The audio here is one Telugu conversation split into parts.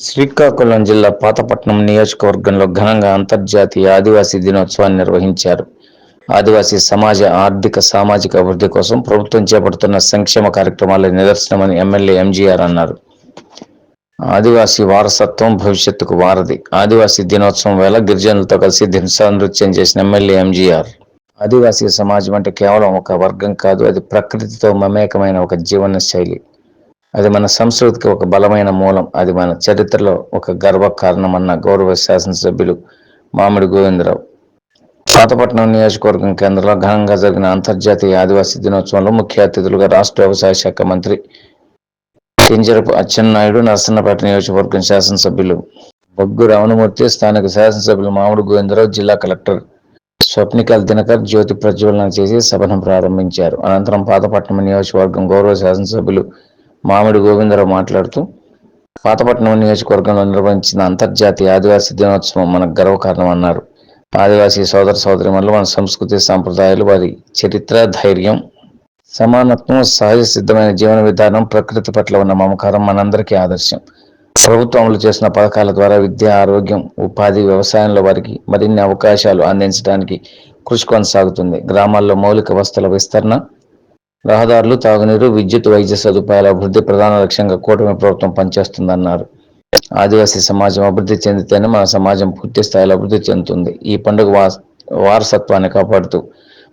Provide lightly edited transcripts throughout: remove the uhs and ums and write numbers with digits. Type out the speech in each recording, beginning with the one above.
శ్రీకాకుళం జిల్లా పాతపట్నం నియోజకవర్గంలో ఘనంగా అంతర్జాతీయ ఆదివాసీ దినోత్సవాన్ని నిర్వహించారు. ఆదివాసీ సమాజ ఆర్థిక సామాజిక అభివృద్ధి కోసం ప్రభుత్వం చేపడుతున్న సంక్షేమ కార్యక్రమాల నిదర్శనమని ఎమ్మెల్యే ఎంజీఆర్ అన్నారు. ఆదివాసీ వారసత్వం భవిష్యత్తుకు వారధి. ఆదివాసీ దినోత్సవం వేళ గిరిజనులతో కలిసి దిశా నృత్యం చేసిన ఎమ్మెల్యే ఎంజీఆర్ ఆదివాసీ సమాజం అంటే కేవలం ఒక వర్గం కాదు, అది ప్రకృతితో మమేకమైన ఒక జీవన శైలి. అది మన సంస్కృతికి ఒక బలమైన మూలం, అది మన చరిత్రలో ఒక గర్వ కారణమన్న గౌరవ శాసనసభ్యులు మామిడి గోవిందరావు పాతపట్నం నియోజకవర్గం కేంద్రంలో ఘనంగా జరిగిన అంతర్జాతీయ ఆదివాసీ దినోత్సవంలో ముఖ్య అతిథులుగా రాష్ట్ర వ్యవసాయ శాఖ మంత్రి కింజరపు అచ్చెన్నాయుడు, నరసన్నపేట నియోజకవర్గం శాసనసభ్యులు బొగ్గు రావణమూర్తి, స్థానిక శాసనసభ్యులు మామిడి గోవిందరావు, జిల్లా కలెక్టర్ స్వప్నికల్ దినకర్ జ్యోతి ప్రజ్వలన చేసి సభను ప్రారంభించారు. అనంతరం పాతపట్నం నియోజకవర్గం గౌరవ శాసనసభ్యులు మామిడి గోవిందరావు మాట్లాడుతూ, పాతపట్నం నియోజకవర్గంలో నిర్వహించిన అంతర్జాతీయ ఆదివాసీ దినోత్సవం మనకు గర్వకారణమన్నారు. ఆదివాసీ సోదర సోదరిమణులు మన సంస్కృతి సంప్రదాయాలు, వారి చరిత్ర, ధైర్యం, సమానత్వం, సహజ సిద్ధమైన జీవన విధానం, ప్రకృతి పట్ల ఉన్న మమకారం మనందరికీ ఆదర్శం. ప్రభుత్వం అమలు చేసిన పథకాల ద్వారా విద్య, ఆరోగ్యం, ఉపాధి, వ్యవసాయంలో వారికి మరిన్ని అవకాశాలు అందించడానికి కృషి కొనసాగుతుంది. గ్రామాల్లో మౌలిక వసతుల విస్తరణ, రహదారులు, తాగునీరు, విద్యుత్, వైద్య సదుపాయాల అభివృద్ధి ప్రధాన లక్ష్యంగా కూటమి ప్రభుత్వం పనిచేస్తుందన్నారు. ఆదివాసీ సమాజం అభివృద్ధి చెందితేనే మన సమాజం పూర్తి స్థాయిలో అభివృద్ధి చెందుతుంది. ఈ పండుగ వారసత్వాన్ని కాపాడుతూ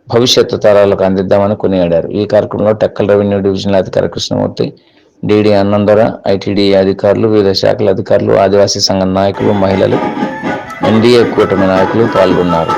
భవిష్యత్తు తరాలకు అందిద్దామని కొనియాడారు. ఈ కార్యక్రమంలో టెక్కల్ రెవెన్యూ డివిజనల్ అధికారి కృష్ణమూర్తి, డిడి అన్నందొర, ఐటీడీ అధికారులు, వివిధ శాఖల అధికారులు, ఆదివాసీ సంఘం నాయకులు, మహిళలు, ఎన్డీఏ కూటమి నాయకులు పాల్గొన్నారు.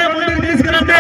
ముందుకు తీసుకురండి.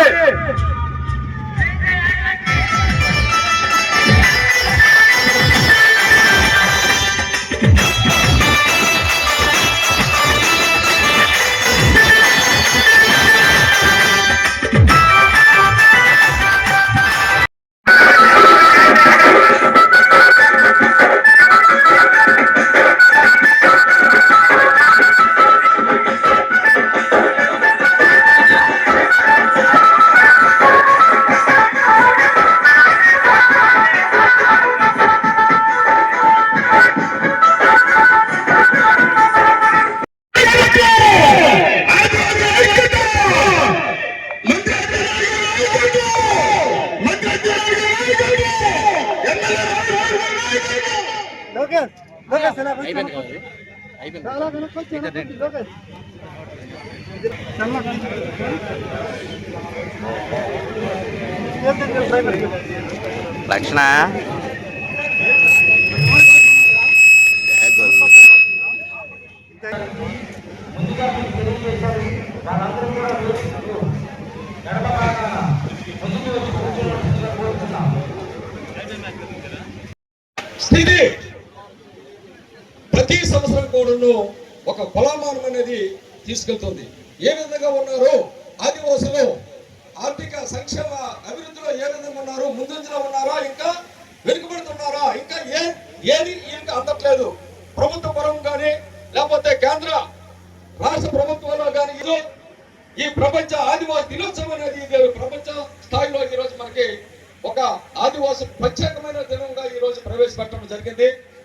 లక్షణ స్థితి ప్రతి సంవత్సరం కూడా ఒక కొలమానం అనేది తీసుకెళ్తుంది. ఏ విధంగా ఉన్నారు ఆదివాసులు, ఆర్థిక సంక్షేమ అభివృద్ధిలో ఏ విధంగా ఉన్నారు, ముందంజలో ఉన్నారా, ఇంకా వెనుకబడుతున్నారా, ఇంకా ఏది ఇంకా అందట్లేదు. ప్రభుత్వ పరం కానీ లేకపోతే కేంద్ర రాష్ట్ర ప్రభుత్వంలో కానీ ఈ ప్రపంచ ఆదివాసి దినోత్సవం అనేది ఇది ప్రపంచ స్థాయిలో ఈ రోజు మనకి ఒక ఆదివాసి ప్రత్యేకమైన దినంగా ఈ రోజు ప్రవేశపెట్టడం జరిగింది.